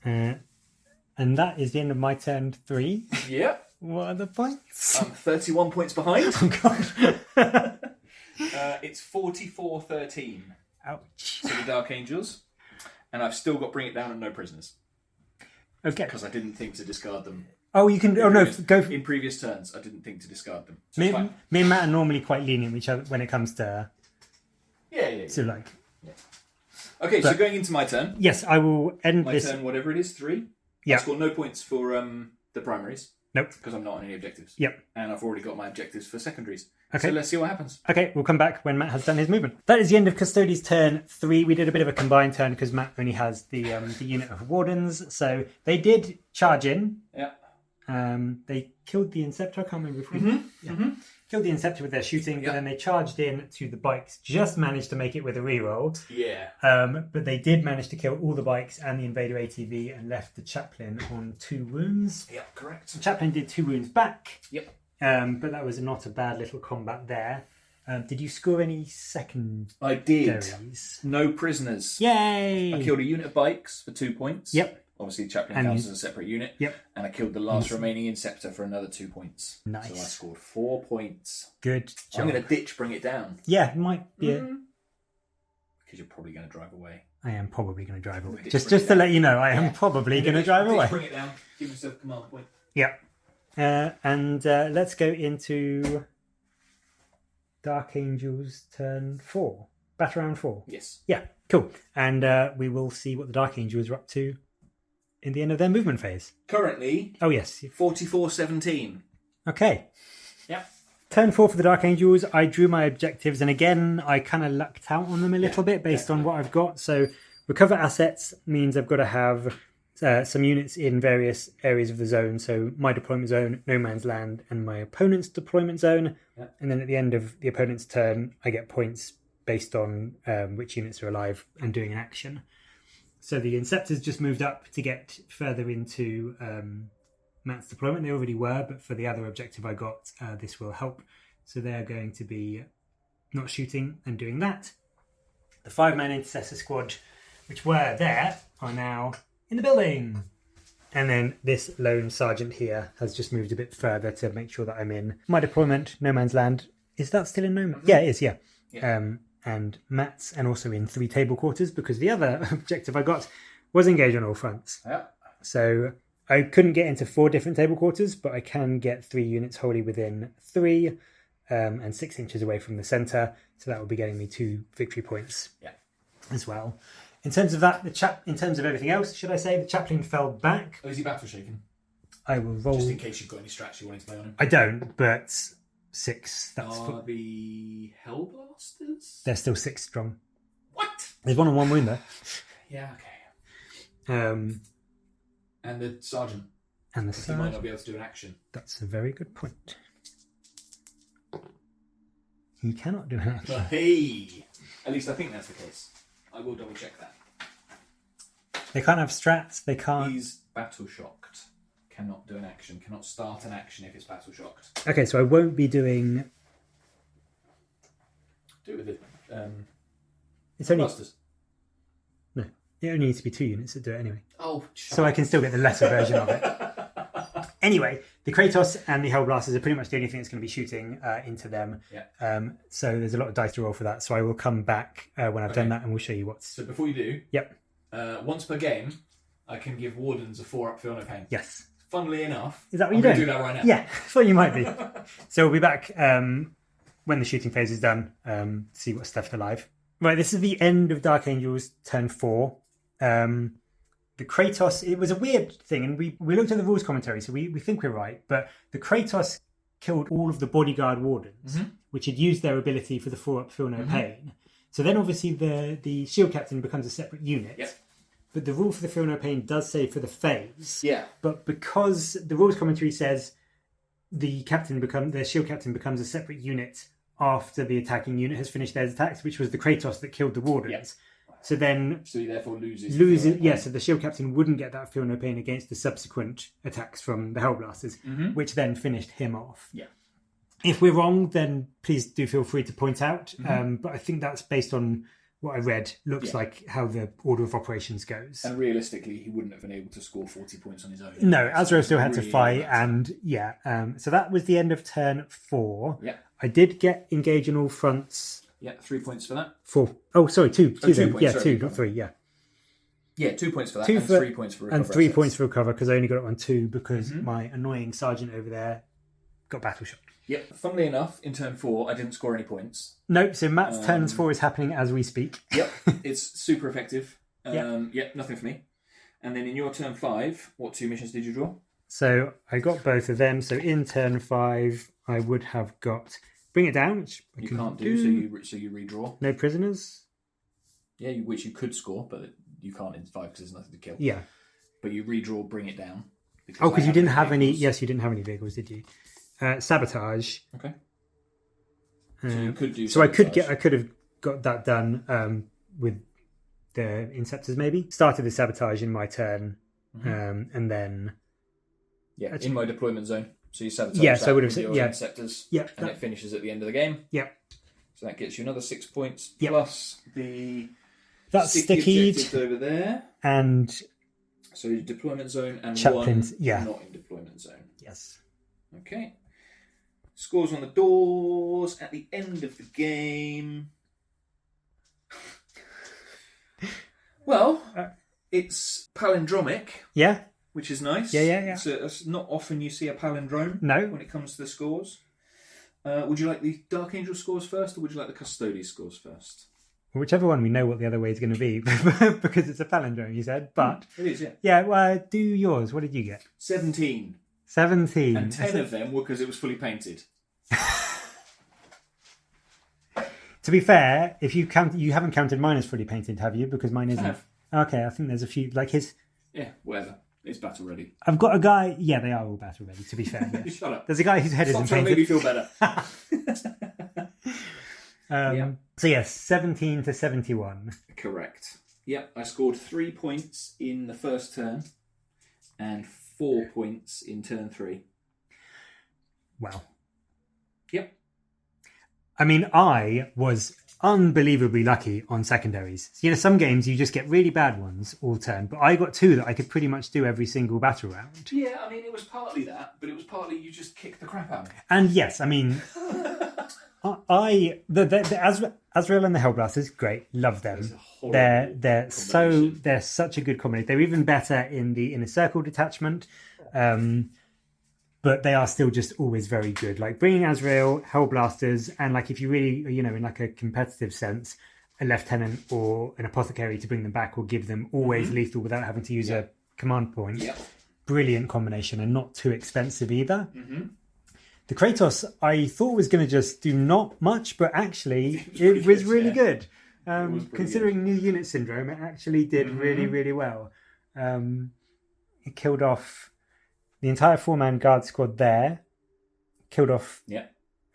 And that is the end of my turn 3. Yep. What are the points? I'm 31 points behind. Oh god. It's 44-13 Ouch. to the Dark Angels. And I've still got Bring It Down and no prisoners. Okay. Because I didn't think to discard them. Oh, you can. Oh no, go. In previous turns, I didn't think to discard them. So Me, it's fine. me and Matt are normally quite lenient with each other when it comes to. Yeah. So like. Okay, so going into my turn. Yes, I will end My this. turn, whatever it is, 3. Yeah. I scored no points for the primaries. Nope. Because I'm not on any objectives. Yep. And I've already got my objectives for secondaries. Okay. So let's see what happens. Okay, we'll come back when Matt has done his movement. That is the end of Custodes' turn 3. We did a bit of a combined turn because Matt only has the unit of Wardens. So they did charge in. Yeah. They killed the Inceptor. I can't remember if we killed the Inceptor with their shooting, but then they charged in to the bikes. Just managed to make it with a reroll. Yeah. But they did manage to kill all the bikes and the Invader ATV and left the Chaplain on 2 wounds. Yep, correct. The Chaplain did 2 wounds back. Yep. But that was not a bad little combat there. Did you score any second? I did. No prisoners. Yay! I killed a unit of bikes for 2 points. Yep. Obviously, Chaplain counts as a separate unit. Yep. And I killed the last remaining Inceptor for another 2 points. Nice. So I scored 4 points. Good job. I'm going to ditch Bring It Down. Yeah, it might be. Because you're probably going to drive away. I am probably going to drive away. Ditch Just Bring It to Down. let you know, I am probably going to drive Ditch away. Bring It Down. Give yourself a command point. Yeah. And let's go into Dark Angels turn 4. Battle round 4. Yes. Yeah, cool. And we will see what the Dark Angels are up to in the end of their movement phase. Currently, Oh, yes. 44-17. Okay. Yep. Turn 4 for the Dark Angels. I drew my objectives, and again, I kind of lucked out on them a little bit based on what I've got. So, recover assets means I've got to have some units in various areas of the zone. So, my deployment zone, no man's land, and my opponent's deployment zone. Yep. And then at the end of the opponent's turn, I get points based on which units are alive and doing an action. So the Inceptors just moved up to get further into Matt's deployment. They already were, but for the other objective I got, this will help. So they're going to be not shooting and doing that. The 5-man Intercessor squad, which were there, are now in the building. And then this lone sergeant here has just moved a bit further to make sure that I'm in my deployment, no man's land. Is that still in no man's? Yeah, it is, yeah. And Matt's, and also in 3 table quarters, because the other objective I got was engage on all fronts. Yeah. So I couldn't get into 4 different table quarters, but I can get 3 units wholly within 3 and 6 inches away from the centre. So that will be getting me 2 victory points as well. In terms of that, in terms of everything else, should I say, the Chaplain fell back. Oh, is he battle shaken? I will roll. Just in case you've got any strats you wanted to play on him. I don't, but 6. That's Are the Hellblasters? They're still 6 strong. What? There's 1 on 1 wound there. Yeah, okay. And the sergeant. And the He sergeant. might not be able to do an action. That's a very good point. He cannot do an action. Hey! At least I think that's the case. I will double check that. They can't have strats. They can't. He's battle shocked. Cannot do an action. Cannot start an action if it's battle shocked. Okay, so I won't be doing. Do it with it. It's only. Blasters. No, it only needs to be 2 units that do it anyway. Oh, So I can still get the lesser version of it. Anyway, the Kratos and the Hellblasters are pretty much the only thing that's going to be shooting into them. Yeah. So there's a lot of dice to roll for that. So I will come back when I've done that, and we'll show you what's. So before you do, Yep. Once per game, I can give Wardens a 4-up feel no pain. Yes. Funnily enough, Is that what I'm you're going doing? to do that right now. Yeah, thought you might be. So we'll be back when the shooting phase is done. See what's left alive. Right, this is the end of Dark Angels turn 4. The Kratos, it was a weird thing, and we looked at the rules commentary, so we think we're right, but the Kratos killed all of the bodyguard wardens, which had used their ability for the 4-up feel no pain. So then obviously the shield captain becomes a separate unit. Yep. But the rule for the feel no pain does say for the phase. Yeah. But because the rules commentary says the shield captain becomes a separate unit after the attacking unit has finished their attacks, which was the Kratos that killed the wardens. Yep. So then So he therefore loses. so the shield captain wouldn't get that feel no pain against the subsequent attacks from the Hellblasters, which then finished him off. Yeah. If we're wrong, then please do feel free to point out. Mm-hmm. But I think that's based on what I read. Looks like how the order of operations goes. And realistically, he wouldn't have been able to score 40 points on his own. No, Azrael still had to fight, and so that was the end of turn 4. Yeah. I did get engage on all fronts. Yeah, 3 points for that. 4. Oh, sorry, 2. 2 then. Points, yeah, sorry, 2, not 3. Yeah. Yeah, 2 points for that, 2 and for, 3 points for recover. And 3 points for recover because I only got it on 2 because my annoying sergeant over there got battle shot. Yep. Funnily enough, in turn 4, I didn't score any points. Nope. So Matt's turns 4 is happening as we speak. Yep. It's super effective. Yep. Nothing for me. And then in your turn 5, what 2 missions did you draw? So I got both of them. So in turn 5, I would have got bring it down, which you can't do. So you redraw. No prisoners. Yeah, which you could score, but you can't in 5 because there's nothing to kill. Yeah. But you redraw, bring it down. Because you didn't have any. Yes, you didn't have any vehicles, did you? Sabotage. Okay. So you could do. So I could have got that done with the Inceptors maybe. Started the sabotage in my turn, and then. Yeah, in my deployment zone. So you sabotage. Yeah, so I would have said Inceptors. Yeah, and it finishes at the end of the game. Yeah. So that gets you another 6 points plus the. That's stickied over there, and so your deployment zone and chaplains, one not in deployment zone. Yes. Okay. Scores on the doors at the end of the game. Well, it's palindromic. Yeah. Which is nice. Yeah. It's not often you see a palindrome. No. When it comes to the scores. Would you like the Dark Angel scores first, or would you like the Custodes scores first? Whichever one, we know what the other way is going to be because it's a palindrome, you said. But it is, yeah. Yeah, well, do yours. What did you get? 17. 17. And 10 of them were because it was fully painted. To be fair, if you count, you haven't counted mine as fully painted, have you? Because mine isn't. I have. Okay, I think there's a few, like his. Yeah, whatever. It's battle ready. I've got a guy. Yeah, they are all battle ready. To be fair, yes. Shut up. There's a guy whose head isn't trying painted. to make me feel better. So yes, 17 to 71. Correct. Yep, I scored 3 points in the first turn and 4 points in turn 3. Wow. Yep. I mean, I was unbelievably lucky on secondaries. So, some games you just get really bad ones all turn, but I got 2 that I could pretty much do every single battle round. Yeah, I mean, it was partly that, but it was partly you just kicked the crap out of me. And yes, I mean, the Azrael and the Hellblasters, great, love them. They're such a good combination. They're even better in the Inner Circle detachment. But they are still just always very good. Like bringing Azrael, Hellblasters, and like if you really, in like a competitive sense, a lieutenant or an apothecary to bring them back or give them always lethal without having to use a command point. Yeah. Brilliant combination and not too expensive either. The Kratos, I thought was going to just do not much, but actually it was really good. Considering new unit syndrome, it actually did really, really well. It killed off the entire 4-man guard squad there. Killed off a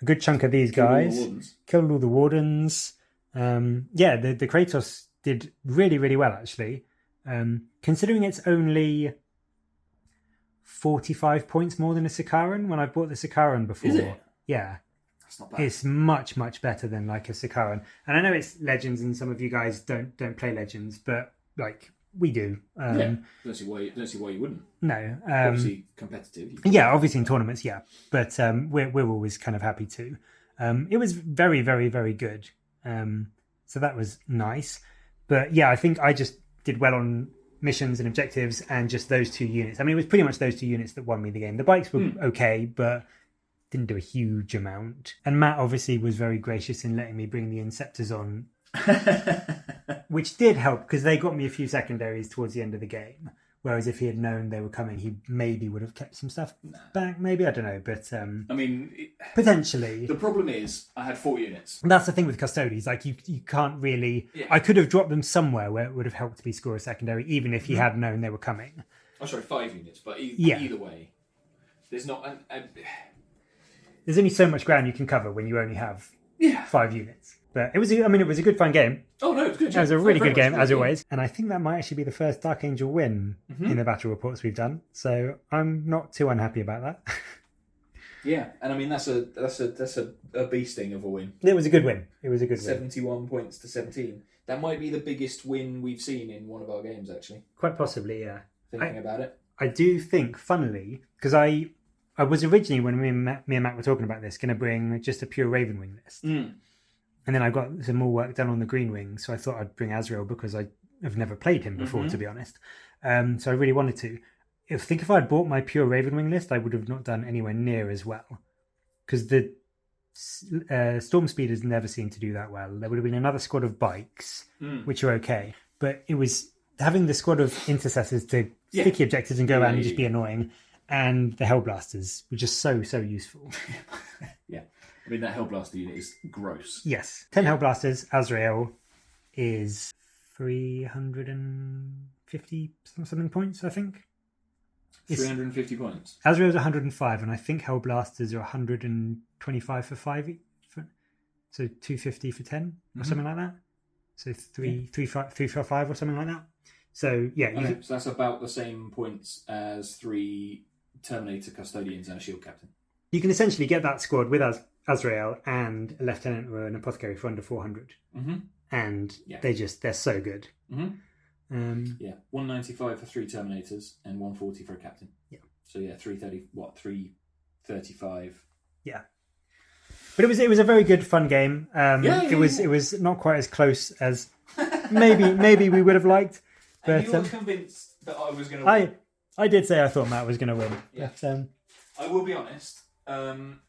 good chunk of these guys. Killed all the wardens. The Kratos did really, really well, actually. Considering it's only 45 points more than a Sikaran when I bought the Sikaran before. Is it? Yeah. That's not bad. It's much, much better than like a Sikaran. And I know it's Legends and some of you guys don't play Legends, but like we do. Don't see why you wouldn't. No. Obviously competitive. Yeah, obviously in tournaments, yeah. But we're always kind of happy to. It was very, very, very good. So that was nice. But yeah, I think I just did well on missions and objectives and just those 2 units. I mean, it was pretty much those 2 units that won me the game. The bikes were okay, but didn't do a huge amount. And Matt obviously was very gracious in letting me bring the Inceptors on, which did help because they got me a few secondaries towards the end of the game. Whereas if he had known they were coming, he maybe would have kept some stuff back. Maybe, I don't know. But I mean, potentially. The problem is I had 4 units. And that's the thing with Custodes. Like you can't really. Yeah. I could have dropped them somewhere where it would have helped me score a secondary, even if he had known they were coming. Oh, sorry, 5 units. But either way, there's not. There's only so much ground you can cover when you only have 5 units. But it was a good fun game. Oh, no, it was good. It was a really good game, as always. And I think that might actually be the first Dark Angel win in the battle reports we've done. So I'm not too unhappy about that. Yeah, and I mean that's a beasting of a win. It was a good win. 71 points to 17. That might be the biggest win we've seen in one of our games, actually. Quite possibly, yeah. Thinking about it. I do think, funnily, because I was originally, when me and Matt were talking about this, going to bring just a pure Ravenwing list. Mm. And then I got some more work done on the Greenwing, so I thought I'd bring Azrael because I have never played him before, to be honest. So I really wanted to. I think if I'd bought my pure Ravenwing list, I would have not done anywhere near as well. Because the Storm Speeders never seemed to do that well. There would have been another squad of bikes, which are okay. But it was having the squad of intercessors to sticky objectives and go around and just be annoying. And the Hellblasters were just so useful. Yeah. I mean, that Hellblaster unit is gross. Yes. 10 Hellblasters. Azrael is 350 something points, I think. 350 points. Azrael's 105, and I think Hellblasters are 125 for 5. So 250 for 10 or something like that. So 3 for 5 or something like that. So yeah. So that's about the same points as 3 Terminator Custodians and a Shield Captain. You can essentially get that squad with Azrael and a Lieutenant or an Apothecary for under 400. Mm-hmm. And they're so good. Mm-hmm. 195 for 3 Terminators and 140 for a Captain. Yeah. So 335. Yeah. But it was a very good fun game. It was not quite as close as maybe we would have liked. But and you were convinced that I was going to win. I did say I thought Matt was going to win. Yeah. But, I will be honest.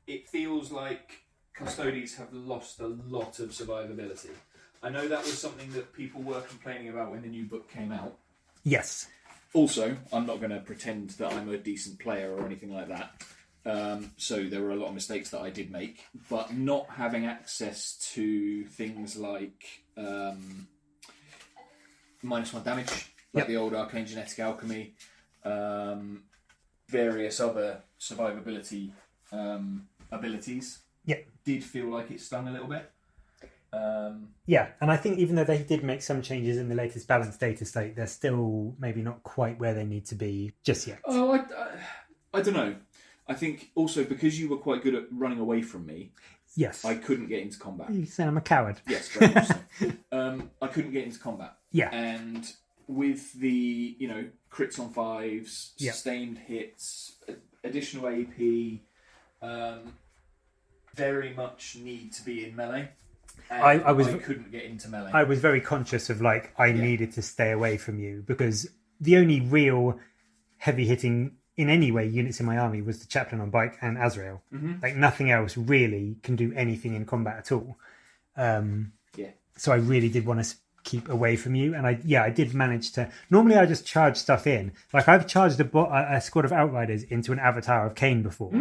It feels like Custodes have lost a lot of survivability. I know that was something that people were complaining about when the new book came out. Yes. Also, I'm not going to pretend that I'm a decent player or anything like that. So there were a lot of mistakes that I did make. But not having access to things like -1 damage, like the old Arcane Genetic Alchemy, various other survivability abilities, did feel like it stung a little bit. And I think even though they did make some changes in the latest balanced data state, they're still maybe not quite where they need to be just yet. Oh, I don't know. I think also because you were quite good at running away from me. Yes. I couldn't get into combat. You say I'm a coward. Yes, very much so. I couldn't get into combat. Yeah. And with the, crits on 5s, sustained hits, additional AP, very much need to be in melee. I couldn't get into melee. I was very conscious of I needed to stay away from you because the only real heavy hitting in any way units in my army was the Chaplain on bike and Azrael. Mm-hmm. Nothing else really can do anything in combat at all. So I really did want to keep away from you, and I did manage to. Normally I just charge stuff in. I've charged a squad of Outriders into an Avatar of Cain before.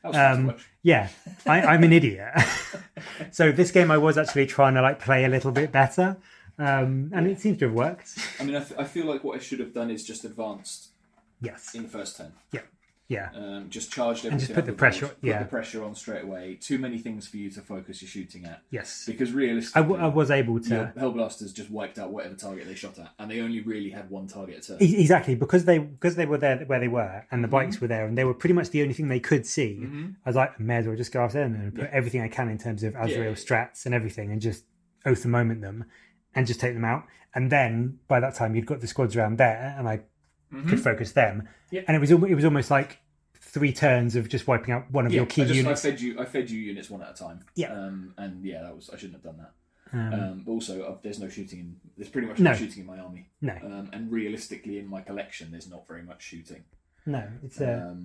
I'm an idiot. So this game I was actually trying to play a little bit better, and it seems to have worked. I mean, I feel like what I should have done is just advanced. Yes. In the first turn. Yeah. Just charged everything. And just put the pressure. Put the pressure on straight away. Too many things for you to focus your shooting at. Yes. Because realistically, I was able to. Hellblasters just wiped out whatever target they shot at, and they only really had one target at a turn. Exactly, because they were there where they were, and the bikes were there, and they were pretty much the only thing they could see. Mm-hmm. I was like, I may as well just go after them and put everything I can in terms of Azrael strats and everything, and just oath the moment them, and just take them out. And then by that time, you'd got the squads around there, and I could focus them. Yeah. And it was almost like 3 turns of just wiping out one of your key units. I fed you units one at a time. Yeah. I shouldn't have done that. But also, there's no shooting. There's pretty much no shooting in my army. No. And realistically, in my collection, there's not very much shooting. No, it's to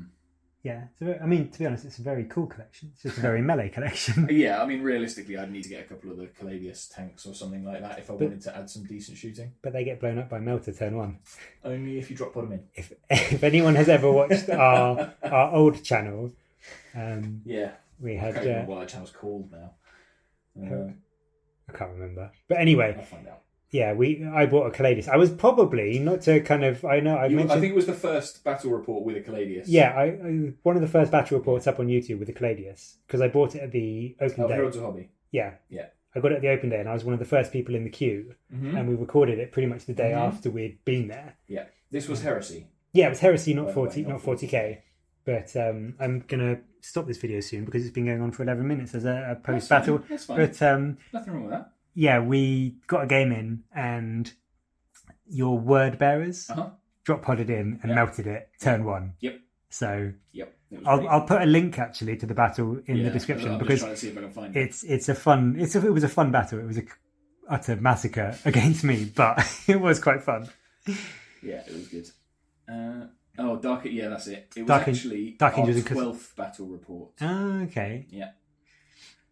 be honest, it's a very cool collection. It's just a very melee collection. Yeah, I mean, realistically, I'd need to get a couple of the Caladius tanks or something like that if I wanted to add some decent shooting. But they get blown up by Melter turn 1. Only if you drop pod them in. If anyone has ever watched our old channel, we had. I can't remember what our channel's called now. I can't remember. But anyway, I'll find out. Yeah, I bought a Caladius. I was probably not to kind of. I mentioned. I think it was the first battle report with a Caladius. Yeah, I one of the first battle reports up on YouTube with a Caladius because I bought it at the open day. Heralds of Hobby. Yeah. I got it at the open day, and I was one of the first people in the queue, and we recorded it pretty much the day after we'd been there. Yeah, this was Heresy. Yeah, it was Heresy, not 40k. But I'm going to stop this video soon because it's been going on for 11 minutes as a post-battle. That's fine. But nothing wrong with that. Yeah, we got a game in and your word bearers drop podded in and melted it turn 1. Yep. So I'll put a link actually to the battle in the description because trying to see if I can find it was a fun battle. It was a utter massacre against me, but it was quite fun. Yeah, it was good. Dark. Yeah, that's it. It was Dark actually Dark our Angels 12th battle report. Oh, okay. Yeah.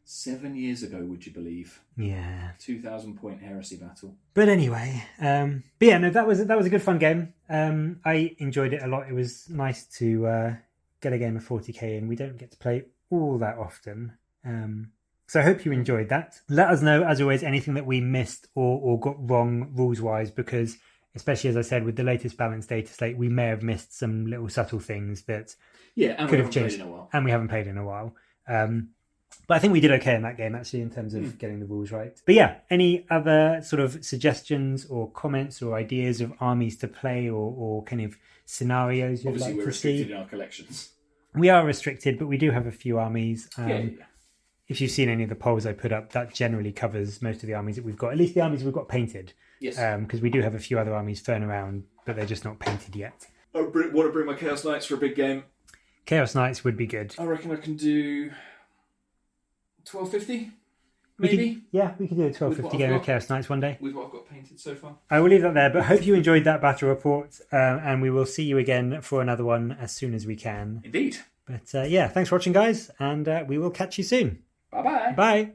7 years ago, would you believe? Yeah. 2,000 point heresy battle. But anyway, but yeah, no, that was a good fun game. I enjoyed it a lot. It was nice to get a game of 40k in. We don't get to play all that often. So I hope you enjoyed that. Let us know, as always, anything that we missed or got wrong rules-wise, because especially, as I said, with the latest balanced data slate, we may have missed some little subtle things that could have changed. And we haven't played in a while. But I think we did okay in that game, actually, in terms of getting the rules right. But yeah, any other sort of suggestions or comments or ideas of armies to play or kind of scenarios you'd like to see? Obviously, we're restricted in our collections. We are restricted, but we do have a few armies. Yeah. If you've seen any of the polls I put up, that generally covers most of the armies that we've got. At least the armies we've got painted. Yes. Because we do have a few other armies thrown around, but they're just not painted yet. I want to bring my Chaos Knights for a big game. Chaos Knights would be good. I reckon I can do 1250, maybe? We could do a 1250 game of Chaos Knights one day. With what I've got painted so far. I will leave that there, but hope you enjoyed that battle report, and we will see you again for another one as soon as we can. Indeed. But yeah, thanks for watching, guys, and we will catch you soon. Bye-bye. Bye.